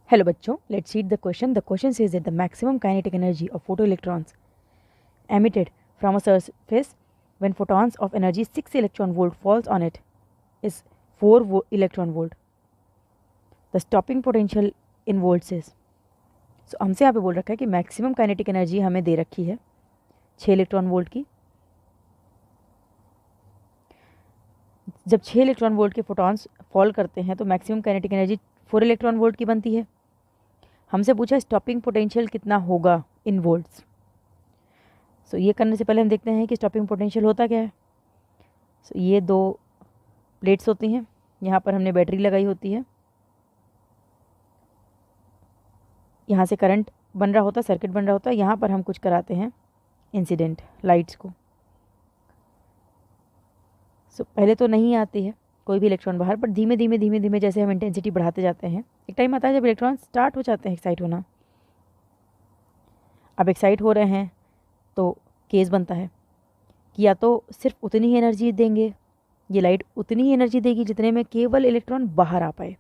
Hello बच्चों, let's read the question. The question says that the maximum kinetic energy of photoelectrons emitted from a surface when photons of energy 6 electron volt falls on it is 4 electron volt. The stopping potential in volts is. So हमसे यहाँ पे बोल रखा है कि maximum kinetic energy हमें दे रखी है 6 इलेक्ट्रॉन वोल्ट की. जब 6 इलेक्ट्रॉन वोल्ट के फोटॉन्स फॉल करते हैं तो maximum kinetic energy 4 electron volt की बनती है. हमसे पूछा स्टॉपिंग पोटेंशियल कितना होगा इन वोल्ट्स. सो ये करने से पहले हम देखते हैं कि स्टॉपिंग पोटेंशियल होता क्या है. सो ये दो प्लेट्स होती हैं, यहाँ पर हमने बैटरी लगाई होती है, यहाँ से करंट बन रहा होता है, सर्किट बन रहा होता है, यहाँ पर हम कुछ कराते हैं इंसिडेंट लाइट्स को. सो पहले तो नहीं आती है कोई भी इलेक्ट्रॉन बाहर, पर धीमे धीमे धीमे धीमे जैसे हम इंटेंसिटी बढ़ाते जाते हैं एक टाइम आता है जब इलेक्ट्रॉन स्टार्ट हो जाते हैं एक्साइट होना. अब एक्साइट हो रहे हैं तो केस बनता है कि या तो सिर्फ उतनी ही एनर्जी देंगे, ये लाइट उतनी ही एनर्जी देगी जितने में केवल इलेक्ट्रॉन बाहर आ पाए.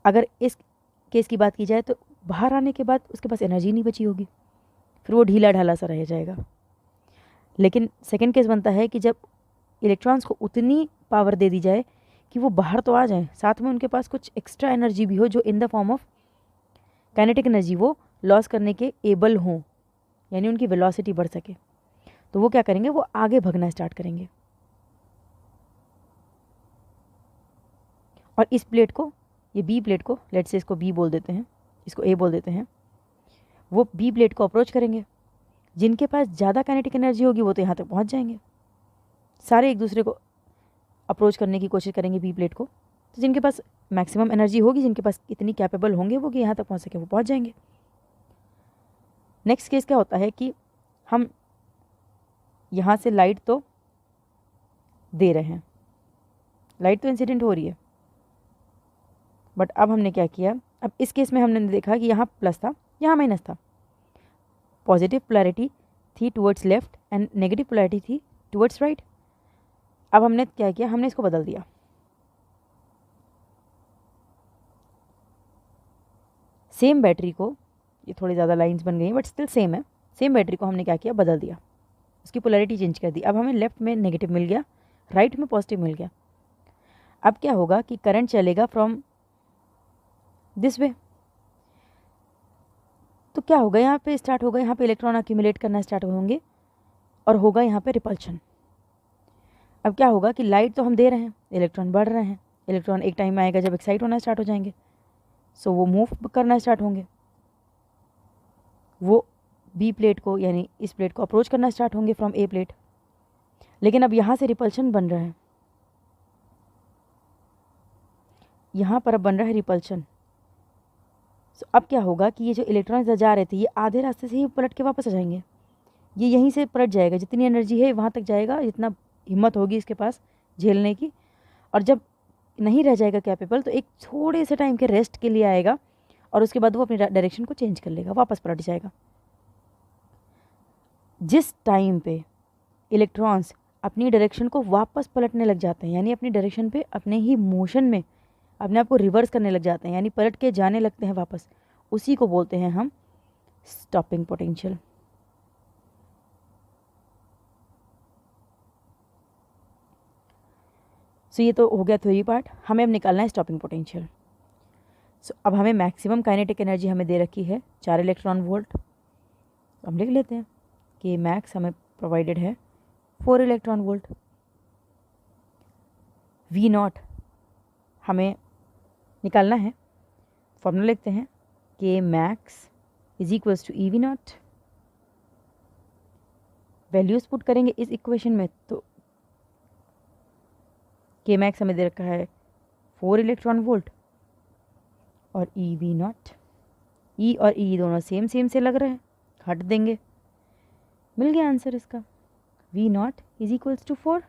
अगर इस केस की बात की जाए तो बाहर आने के बाद उसके पास एनर्जी नहीं बची होगी, फिर वो ढीला ढाला सा रह जाएगा. लेकिन सेकेंड केस बनता है कि जब इलेक्ट्रॉन्स को उतनी पावर दे दी जाए कि वो बाहर तो आ जाएं, साथ में उनके पास कुछ एक्स्ट्रा एनर्जी भी हो जो in the form of kinetic energy वो लॉस करने के एबल हों, यानी उनकी वेलोसिटी बढ़ सके. तो वो क्या करेंगे, वो आगे भगना स्टार्ट करेंगे. और इस प्लेट को, ये बी प्लेट को, लेट्स से इसको बी बोल देते हैं, इसको ए बोल देते हैं, वो बी प्लेट को अप्रोच करेंगे. जिनके पास ज़्यादा काइनेटिक एनर्जी होगी वो तो यहाँ तक पहुँच जाएंगे. सारे एक दूसरे को अप्रोच करने की कोशिश करेंगे बी प्लेट को. तो जिनके पास मैक्सिमम एनर्जी होगी, जिनके पास इतनी कैपेबल होंगे वो कि यहाँ तक पहुँच सके, वो पहुँच जाएंगे. नेक्स्ट केस क्या होता है कि हम यहाँ से लाइट तो दे रहे हैं, लाइट तो इंसिडेंट हो रही है, बट अब हमने क्या किया, अब इस केस में हमने देखा कि यहाँ प्लस था, यहाँ माइनस था. पॉजिटिव पोलैरिटी थी towards left and negative polarity थी टुवर्ड्स राइट. अब हमने क्या किया, हमने इसको बदल दिया. सेम बैटरी को, ये थोड़ी ज़्यादा लाइंस बन गई बट स्टिल सेम है, सेम बैटरी को हमने क्या किया, बदल दिया, उसकी पोलैरिटी चेंज कर दी. अब हमें लेफ्ट में नेगेटिव मिल गया, राइट में पॉजिटिव मिल गया. अब क्या होगा कि करंट चलेगा फ्रॉम दिस वे. तो क्या होगा, यहाँ पे स्टार्ट होगा, यहाँ पे इलेक्ट्रॉन अक्यूमुलेट करना स्टार्ट होंगे और होगा यहाँ पे रिपल्शन. अब क्या होगा कि लाइट तो हम दे रहे हैं, इलेक्ट्रॉन बढ़ रहे हैं, इलेक्ट्रॉन एक टाइम आएगा जब एक्साइट होना स्टार्ट हो जाएंगे, सो वो मूव करना स्टार्ट होंगे, वो बी प्लेट को यानी इस प्लेट को अप्रोच करना स्टार्ट होंगे फ्रॉम ए प्लेट. लेकिन अब यहाँ से रिपल्शन बन रहा है, यहाँ पर अब बन रहा है रिपल्शन. सो अब क्या होगा कि ये जो इलेक्ट्रॉन्स जा रहे थे ये आधे रास्ते से ही पलट के वापस आ जाएंगे. ये यहीं से पलट जाएगा, जितनी एनर्जी है वहाँ तक जाएगा, जितना हिम्मत होगी इसके पास झेलने की. और जब नहीं रह जाएगा कैपेबल तो एक थोड़े से टाइम के रेस्ट के लिए आएगा और उसके बाद वो अपनी डायरेक्शन को चेंज कर लेगा, वापस पलट जाएगा. जिस टाइम पे इलेक्ट्रॉन्स अपनी डायरेक्शन को वापस पलटने लग जाते हैं, यानी अपनी डायरेक्शन पे अपने ही मोशन में अपने आप को रिवर्स करने लग जाते हैं, यानी पलट के जाने लगते हैं वापस, उसी को बोलते हैं हम स्टॉपिंग पोटेंशियल. सो ये तो हो गया थ्योरी पार्ट. हमें अब निकालना है स्टॉपिंग पोटेंशियल. सो अब हमें मैक्सिमम काइनेटिक एनर्जी हमें दे रखी है 4 इलेक्ट्रॉन वोल्ट. हम लिख लेते हैं कि मैक्स हमें प्रोवाइडेड है 4 इलेक्ट्रॉन वोल्ट. वी नॉट हमें निकालना है, फॉर्मूला लिखते हैं कि max is equals to E V naught. Values put करेंगे इस इक्वेशन में तो के मैक्स हमें दे रखा है 4 इलेक्ट्रॉन वोल्ट और ई वी नॉट. ई और ई दोनों सेम सेम से लग रहे हैं, हट देंगे, मिल गया आंसर इसका. V naught is equals to 4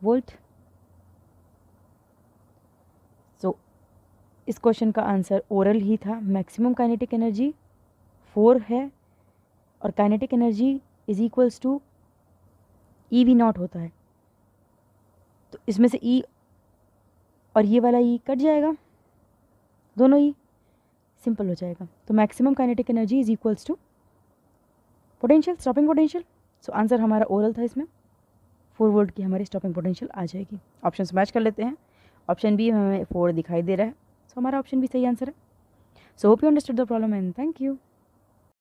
volt. सो इस क्वेश्चन का आंसर ओरल ही था. मैक्सिमम काइनेटिक एनर्जी 4 है और kinetic energy is equals to E V naught होता है. तो इसमें से ई और ये वाला ई कट जाएगा, दोनों ही सिंपल हो जाएगा। तो maximum kinetic energy is equals to potential, stopping potential. So answer हमारा ओरल था, इसमें 4 वोल्ट की हमारी स्टॉपिंग पोटेंशियल आ जाएगी। ऑप्शन मैच कर लेते हैं। ऑप्शन बी में हमें 4 दिखाई दे रहा है, सो हमारा ऑप्शन भी सही आंसर है। So hope you understood the problem and thank you.